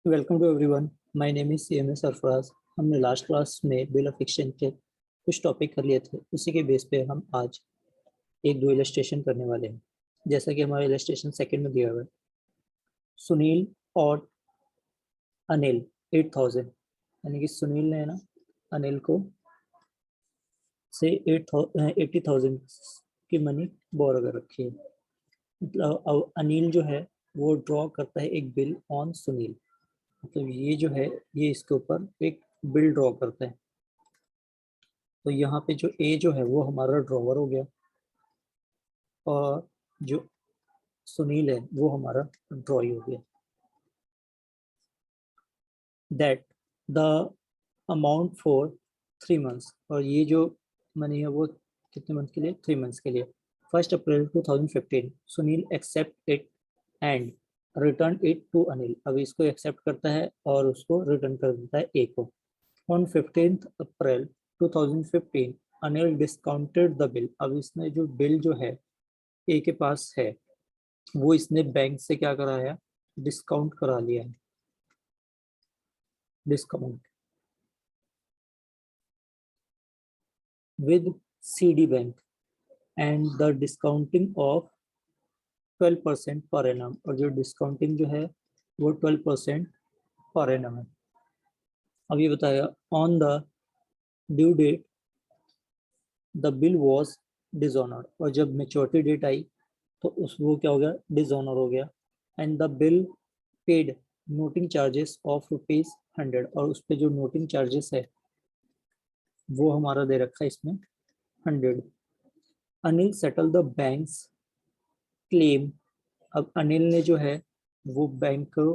Welcome to everyone. My name is CMA Sarfaraz. हमने last class में bill of exchange के कुछ टॉपिक कर लिए थे, उसी के बेस पे हम आज एक दो इलस्ट्रेशन करने वाले हैं। जैसा कि हमारा इलस्ट्रेशन सेकंड में दिया हुआ है, सुनील और अनिल 8000, यानी कि सुनील ने ना अनिल को से 80,000 की मनी बोरो कर रखी है। मतलब अब अनिल जो है वो ड्रॉ करता है एक बिल ऑन सुनील। मतलब ये जो है ये इसके ऊपर एक बिल ड्रॉ करता है। तो यहाँ पे जो ए जो है वो हमारा ड्रॉवर हो गया और जो सुनील है वो हमारा ड्रॉई हो गया। That the amount for 3 months, और ये जो मनी है वो कितने मंथ के लिए? 3 मंथ्स के लिए। 1 April 2015 Sunil accept it and return it to Anil. अब इसको एक्सेप्ट करता है और उसको रिटर्न कर देता है ए को। On 15 April 2015 Anil discounted the bill. अब इसने जो बिल जो है ए के पास है वो इसने बैंक से क्या कराया? डिस्काउंट करा लिया है। Discount with CD bank and the discounting of 12% per annum. और जो डिस्काउंटिंग जो है वो 12% पर एनम है। अब ये बताया on the due date the bill was dishonoured, और जब मेच्योरिटी डेट आई तो उस वो क्या हो गया? डिसऑनर हो गया। And the bill paid noting charges of ₹100, और उस पे जो नोटिंग चार्जेस है वो हमारा दे रखा है इसमें 100। Anil settle the banks claim. अब अनिल ने जो है वो बैंक को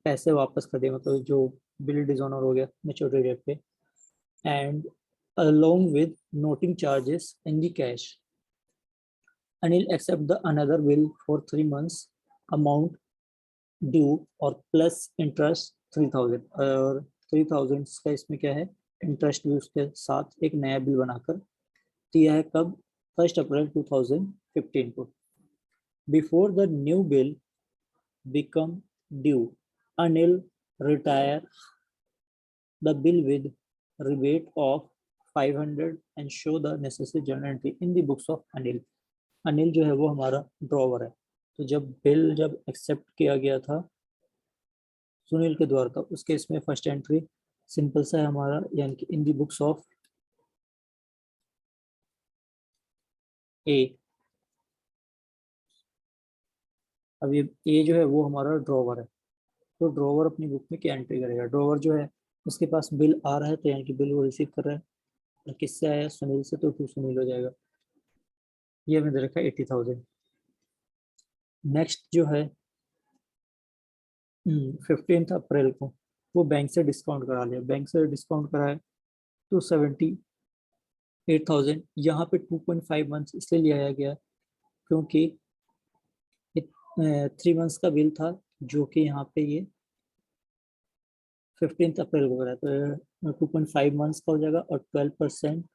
पैसे वापस कर दिए, मतलब जो बिल डिसऑनर हो गया मेच्योरिटी डेट पे। And along with noting charges in the cash, Anil accept the another bill for 3 months amount due और प्लस इंटरेस्ट 3000। और 3000 का इसमें क्या है? इंटरेस्ट भी उसके साथ एक नया बिल बनाकर दिया है। कब? 1 अप्रैल 2015 को। Before the new bill become due Anil retire the bill with rebate of 500 and show the necessary journal entry in the books of Anil. Anil जो है वो हमारा ड्रॉवर है। तो जब एक्सेप्ट किया गया था सुनील के द्वारा, था उस केस में फर्स्ट एंट्री सिंपल सा है हमारा, यानी कि इन दी बुक्स ऑफ ए। अब ये ए जो है वो हमारा ड्रॉवर है। तो ड्रॉवर अपनी बुक में क्या एंट्री करेगा? ड्रॉवर जो है उसके पास बिल आ रहा है, तो यानी कि बिल वो रिसीव कर रहा है। और किससे आया? सुनील से, तो टू सुनील हो जाएगा। ये हमें दे रखा है 80,000। नेक्स्ट जो है 15 अप्रैल को वो बैंक से डिस्काउंट करा लिया। बैंक से डिस्काउंट कराया तो 78,000। यहाँ पे 2.5 मंथ्स इसलिए लिया गया क्योंकि 3 मंथ्स का बिल था, जो कि यहाँ पे ये 15 अप्रैल को करा, तो 2.5 मंथ्स का हो जाएगा और 12%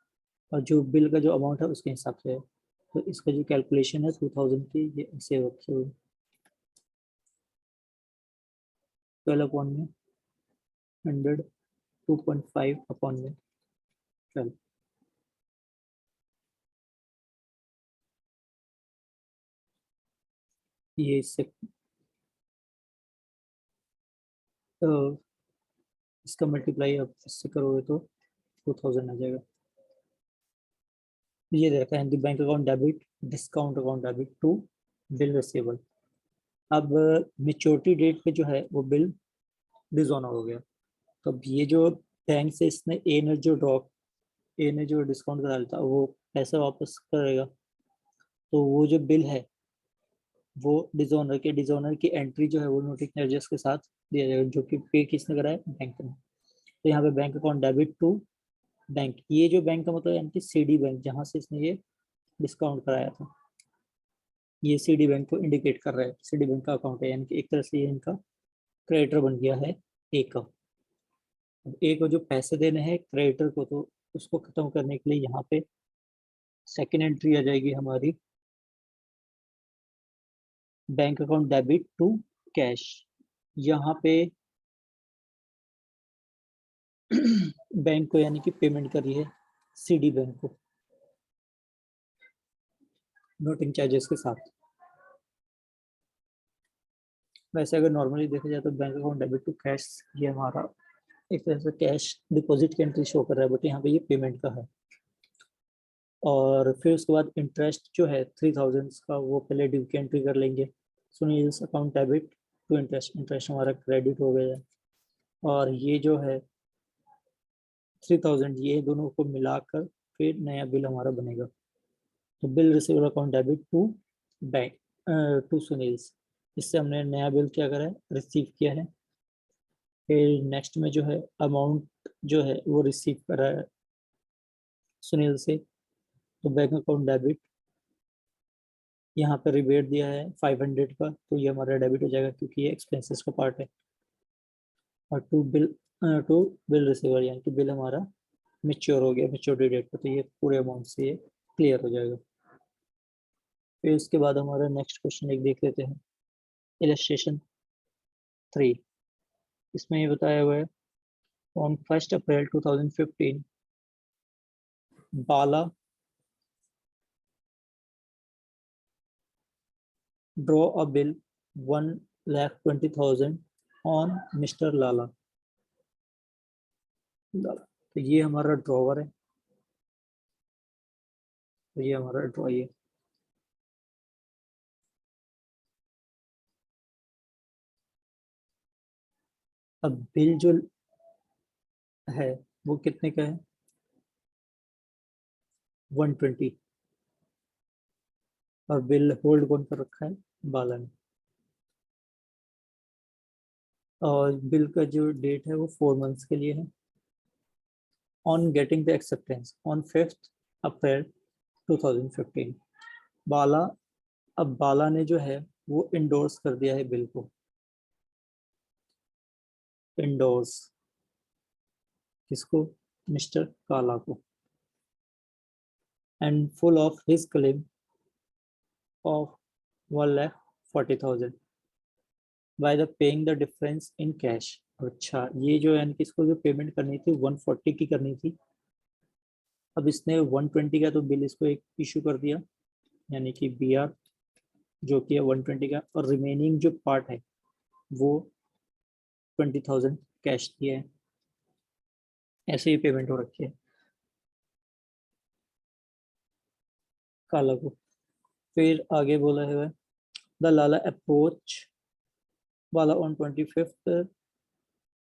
और जो बिल का जो अमाउंट है उसके हिसाब से है। तो इसका जो कैलकुलेशन है 2000 की, ये ऐसे होती है 12 अपॉन में 100, 2.5 अपॉन में 12। ये इससे इसका मल्टीप्लाई अब इससे करोगे तो 2000 आ जाएगा। ये रहता है bank account debit, discount account debit to bill receivable. अब मेच्योरिटी डेट पे जो है वो बिल डिसऑनर हो गया। तो अब ये जो बैंक से इसने ए ने जो डिस्काउंट करा था वो पैसा वापस करेगा। तो वो जो बिल है वो डिसऑनर की एंट्री जो है वो नोटिंग चार्जेस के साथ दिया जाएगा, जो कि पे किसने करा है? बैंक ने। तो यहाँ पे bank account debit to bank, ये जो बैंक का मतलब यानी कि CD बैंक, जहाँ से इसने ये डिस्काउंट कराया था, ये CD बैंक को इंडिकेट कर रहा है। CD बैंक का अकाउंट है, यानी कि एक तरह से ये इनका क्रेडिटर बन गया है ए का। अब ए को जो पैसे देने हैं क्रेडिटर को, तो उसको खत्म करने के लिए यहाँ पे सेकेंड एंट्री आ जाएगी हमारी, bank account debit to cash. यहाँ पे बैंक को यानी कि पेमेंट कर रही है सीडी बैंक को नोटिंग चार्जेस के साथ। वैसे अगर नॉर्मली देखा जाए तो bank account debit to cash ये हमारा एक तरह से कैश डिपॉजिट की एंट्री शो कर रहा है, बट यहाँ पे ये पेमेंट का है। और फिर उसके बाद इंटरेस्ट जो है 3000 का वो पहले ड्यू की एंट्री कर लेंगे। Sunil's account debit to interest, interest हमारा क्रेडिट हो गया है। और ये जो है 3000 ये दोनों को मिलाकर फिर नया बिल हमारा बनेगा। तो bill receiver account debit to bank to Sunil's, इससे हमने नया बिल क्या करा है, रिसीव किया है। फिर नेक्स्ट में जो है अमाउंट जो है वो रिसीव करा है सुनील से, तो बैंक अकाउंट डेबिट, यहाँ पे रिबेट दिया है 500 का, तो ये हमारा डेबिट हो जाएगा क्योंकि ये एक्सपेंसेस का पार्ट है। और टू बिल रिसीवर यानी कि बिल हमारा मेच्योर हो गया मेच्योरिटी डेट पर, तो ये पूरे अमाउंट से ये क्लियर हो जाएगा। फिर उसके बाद हमारा नेक्स्ट क्वेश्चन एक देख लेते हैं, इलस्ट्रेशन 3। इसमें ये बताया हुआ है on 1 April 2015 Bala draw a bill 1,20,000 on Mr. लाला। तो ये हमारा ड्रॉवर है, तो ये हमारा ड्रॉ है। अब बिल जो है वो कितने का है, 120, और बिल होल्ड कौन कर रखा है, बाला ने। और बिल का जो डेट है वो 4 मंथ्स के लिए है। On getting the acceptance on 5 अप्रैल 2015 बाला, अब बाला ने जो है वो इंडोर्स कर दिया है बिल को, इंडोर्स किसको, मिस्टर काला को, and full of his claim of 1,40,000 by the paying the difference in cash. अच्छा, ये जो है कि इसको जो पेमेंट करनी थी 140 की करनी थी, अब इसने 120 का तो बिल इसको एक इशू कर दिया, यानी कि BR जो कि है 120 का, और रिमेनिंग जो पार्ट है वो 20,000 कैश दिया है। ऐसे ही पेमेंट हो रखी है काला को। फिर आगे बोला है the Lala approach Bala on 25th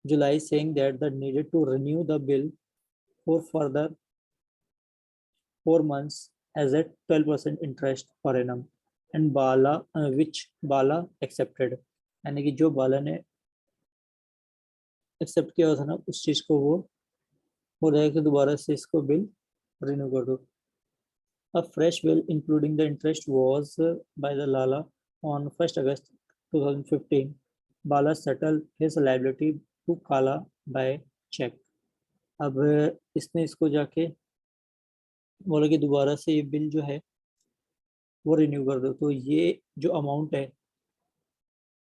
July saying that the needed to renew the bill for further 4 months as at 12% interest per annum and Bala which Bala accepted, यानी कि जो बाला ने एक्सेप्ट किया था ना उस चीज को वो हो रहा है कि दोबारा से इसको बिल रिन्यू कर दो। A fresh bill including the interest was by the Lala on 1st August 2015. Bala settled his liability to Kala by check. अब इसने इसको जाके बोला कि दोबारा से ये बिल जो है वो रिन्यू कर दो, तो ये जो अमाउंट है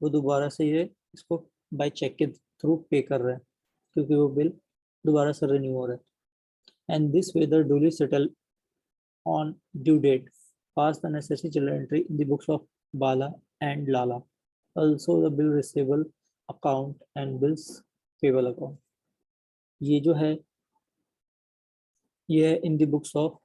वो दोबारा से ये इसको बाय चेक के थ्रू पे कर रहा है क्योंकि वो बिल दोबारा से रिन्यू हो रहा है। And this way the duly settle on due date, pass the necessary journal entry in the books of Bala and Lala. Also the bill receivable account and bills payable account. ये जो है ये है in the books of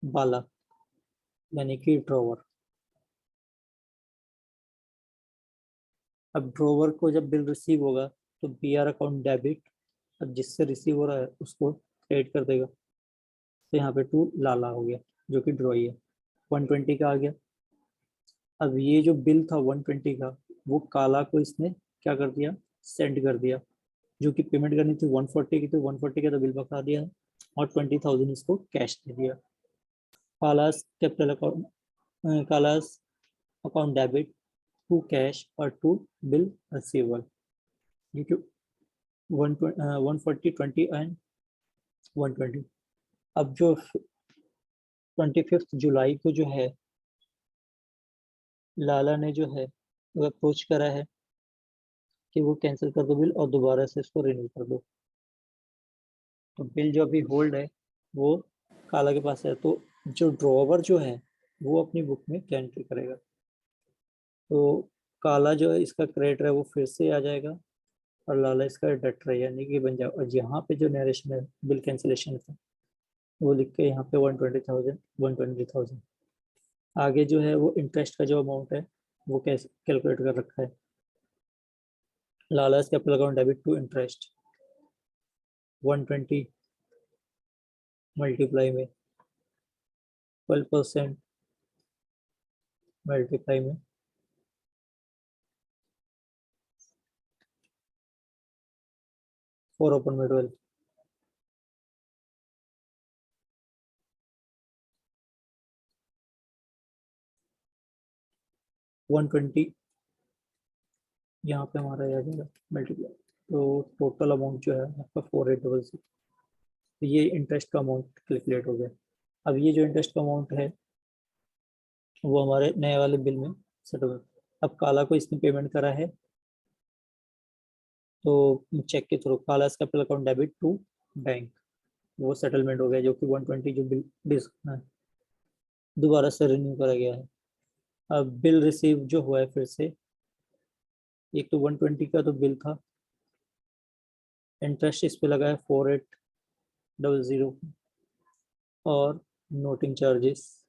बाला यानी कि drawer. अब drawer को जब बिल रिसीव होगा तो BR अकाउंट डेबिट, अब जिससे रिसीव हो रहा है उसको क्रेडिट कर देगा, तो यहाँ पे टू लाला हो गया जो कि ड्रॉई है, 120 का आ गया। अब ये जो बिल था 120 का वो काला को इसने क्या कर दिया, सेंड कर दिया, जो कि पेमेंट करनी थी 140 की, तो 140 का तो बिल बता दिया और 20,000 इसको कैश दे दिया। Kala's capital account, Kala's account debit to cash और टू बिल रिसीवेबल, ये जो 140 20 एंड 120। अब जो 25 जुलाई को जो है लाला ने जो है वो अप्रोच करा है कि वो कैंसिल कर दो बिल और दोबारा से इसको रिन्यू कर दो। तो बिल जो अभी होल्ड है वो काला के पास है, तो जो ड्रॉवर जो है वो अपनी बुक में क्या एंट्री करेगा? तो काला जो है इसका क्रेडिटर है वो फिर से आ जाएगा और लाला इसका डेटर है, यानी कि बन जाएगा। और यहाँ पे जो नरेशन है बिल कैंसिलेशन का वो लिख के यहाँ पे 120,000 120,000। आगे जो है वो इंटरेस्ट का जो अमाउंट है वो कैसे कैलकुलेट कर रखा है। Lala's capital account debit to interest 120 multiply में 12% मल्टीप्लाई में 4 ओपन में 12। 120 यहाँ पे हमारा आ जाएगा मल्टीप्लाई, तो टोटल अमाउंट जो है आपका 4800। तो ये इंटरेस्ट का अमाउंट कैलकुलेट हो गया। अब ये जो इंटरेस्ट का अमाउंट है वो हमारे नए वाले बिल में सेट हो गया। अब काला को इसने पेमेंट करा है, तो चेक के थ्रू काला capital account debit to bank, वो सेटलमेंट हो गया, जो कि 120 जो बिल दोबारा से रिन्यू करा गया है। अब बिल रिसीव जो हुआ है फिर से, एक तो 120 का तो बिल था, इंटरेस्ट इस पे लगा है 4800 और नोटिंग चार्जेस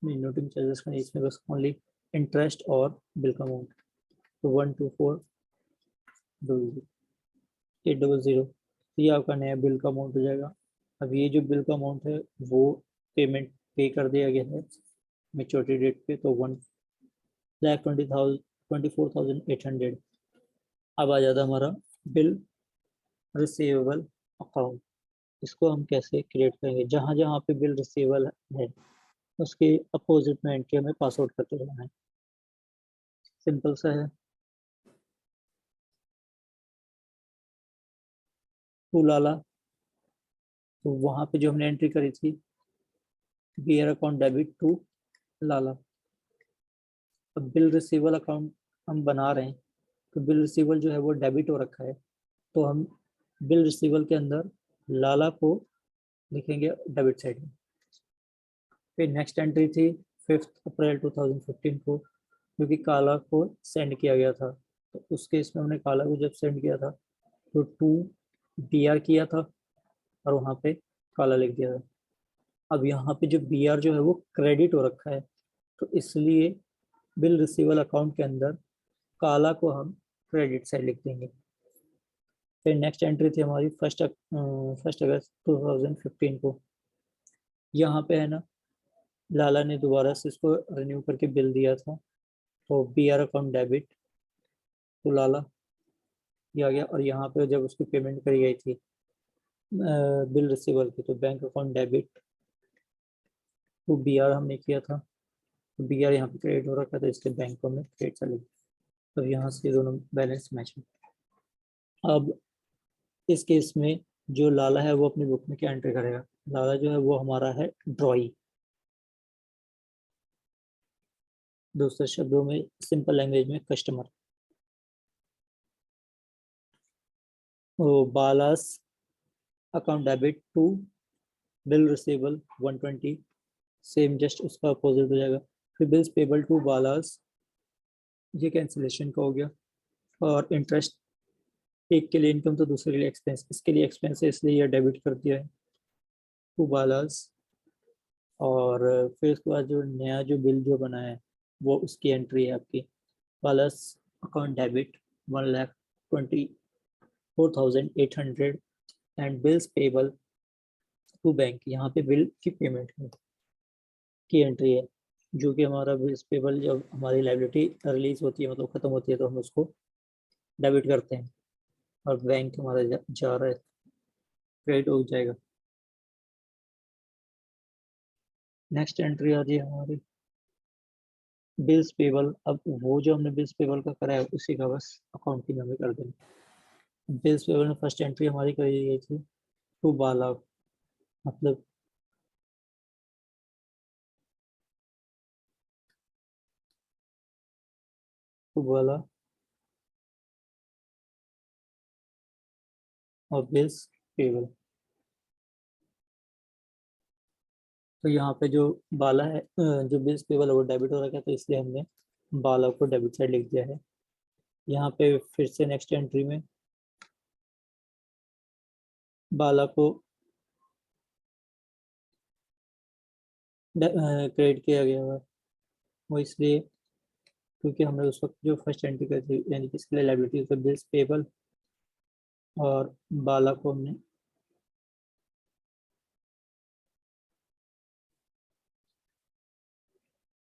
नहीं, नोटिंग चार्जेस का नहीं, इसमें बस ओनली इंटरेस्ट और बिल का अमाउंट, तो 124,800। तो ये आपका नया बिल का अमाउंट हो जाएगा। अब ये जो बिल का अमाउंट है वो पेमेंट पे कर दिया गया है मेच्योरिटी डेट पे, तो 1,24,800। अब आ जाता है हमारा बिल रिसीवेबल अकाउंट। इसको हम कैसे क्रिएट करेंगे? जहाँ जहाँ पे बिल रिसीवेबल है उसके अपोजिट में एंट्री हमें पास आउट करते रहना है। सिंपल सा है। टू लाला, तो वहाँ पे जो हमने एंट्री करी थी बियर अकाउंट डेबिट टू लाला। अब बिल रिसीवेबल अकाउंट हम बना रहे हैं, तो बिल रिसीवेबल जो है वो डेबिट हो रखा है, तो हम बिल रिसीवेबल के अंदर लाला को लिखेंगे डेबिट साइड में। फिर नेक्स्ट एंट्री थी 5 अप्रैल 2015 को, क्योंकि काला को सेंड किया गया था, तो उस केस में हमने काला को जब सेंड किया था तो टू BR किया था और वहाँ पे काला लिख दिया था। अब यहाँ पे जो BR जो है वो क्रेडिट हो रखा है, तो इसलिए बिल रिसीवेबल अकाउंट के अंदर काला को हम क्रेडिट साइड लिख देंगे। फिर नेक्स्ट एंट्री थी हमारी 1 अगस्त 2015 को। यहाँ पे है ना, लाला ने दोबारा से इसको रिन्यू करके बिल दिया था, तो BR अकाउंट डेबिट तो लाला दिया गया। और यहाँ पे जब उसकी पेमेंट करी गई थी बिल रिसीवेबल की, तो bank account debit to BR हमने किया था, तो BR यहाँ पे क्रेडिट हो रखा था, इसके बैंक में क्रेडिट चले गए। तो यहाँ से दोनों बैलेंस मैच है। अब इस केस में जो लाला है वो अपनी बुक में क्या एंट्री करेगा? लाला जो है वो हमारा है ड्रॉई, दूसरे शब्दों में सिंपल लैंग्वेज में कस्टमर। तो Bala's account debit to bill receivable 120, same just उसका अपोजिट हो जाएगा। फिर बिल्स पेबल टू बालास, ये कैंसिलेशन का हो गया। और इंटरेस्ट, एक के लिए इनकम तो दूसरे के लिए एक्सपेंस, इसके लिए एक्सपेंस है इसलिए ये डेबिट कर दिया है टू बालास। और फिर उसके बाद जो नया जो बिल जो बना है वो उसकी एंट्री है आपकी Bala's account debit 1,24,800 and bills payable to bank. यहाँ पे बिल की पेमेंट की एंट्री है, जो कि हमारा बिल्स पेबल जब हमारी लाइबिलिटी रिलीज होती है, मतलब खत्म होती है, तो हम उसको डेबिट करते हैं और बैंक हमारा जा रहा है, क्रेडिट हो जाएगा। नेक्स्ट एंट्री आ रही है हमारी बिल्स पेबल। अब वो जो हमने बिल्स पेबल का करा है उसी का बस अकाउंटिंग हमें कर देना। बिल्स पेबल में फर्स्ट एंट्री हमारी करी गई थी टू बाला, मतलब टू बाला और बिल्स पेबल। तो यहाँ पे जो बाला है, जो बिल्स पेबल है वो डेबिट हो रखा है, तो इसलिए हमने बाला को डेबिट साइड लिख दिया है। यहाँ पे फिर से नेक्स्ट एंट्री में बाला को क्रेडिट किया गया हुआ है, वो इसलिए क्योंकि हमने उस वक्त जो फर्स्ट एंट्री करी थी, यानी कि इसके लिए लाइबिलिटी तो बिल्स पेबल, और बाला को हमने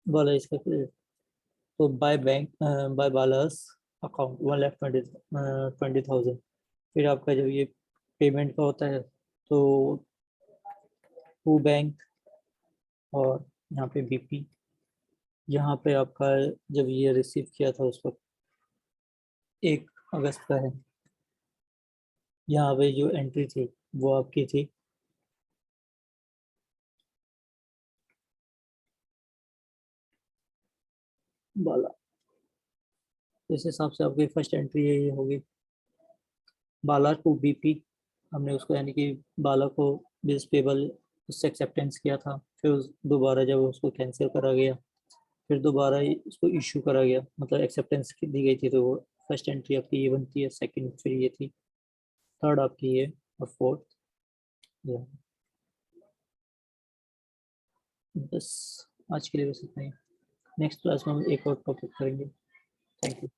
बाला इसका credit। तो by bank, by Bala's account 1,20,000। फिर आपका जब ये पेमेंट का होता है तो टू बैंक और यहाँ पे बीपी, यहाँ पे आपका जब ये रिसीव किया था उस वक्त 1 अगस्त का है। यहाँ पे जो एंट्री थी वो आपकी थी बाला। तो इस हिसाब से आपकी फर्स्ट एंट्री ये होगी बाला टू बीपी। हमने उसको यानी कि बाला को बिल्स पेबल उससे एक्सेप्टेंस किया था, फिर दोबारा जब उसको कैंसिल करा गया, फिर दोबारा उसको इशू करा गया, मतलब एक्सेप्टेंस दी गई थी, तो वो फर्स्ट एंट्री आपकी ये बनती है, सेकंड फिर ये थी, थर्ड आपकी ये, और फोर्थ ये। बस आज के लिए बस इतना ही। नेक्स्ट क्लास में हम एक और टॉपिक करेंगे। Thank you.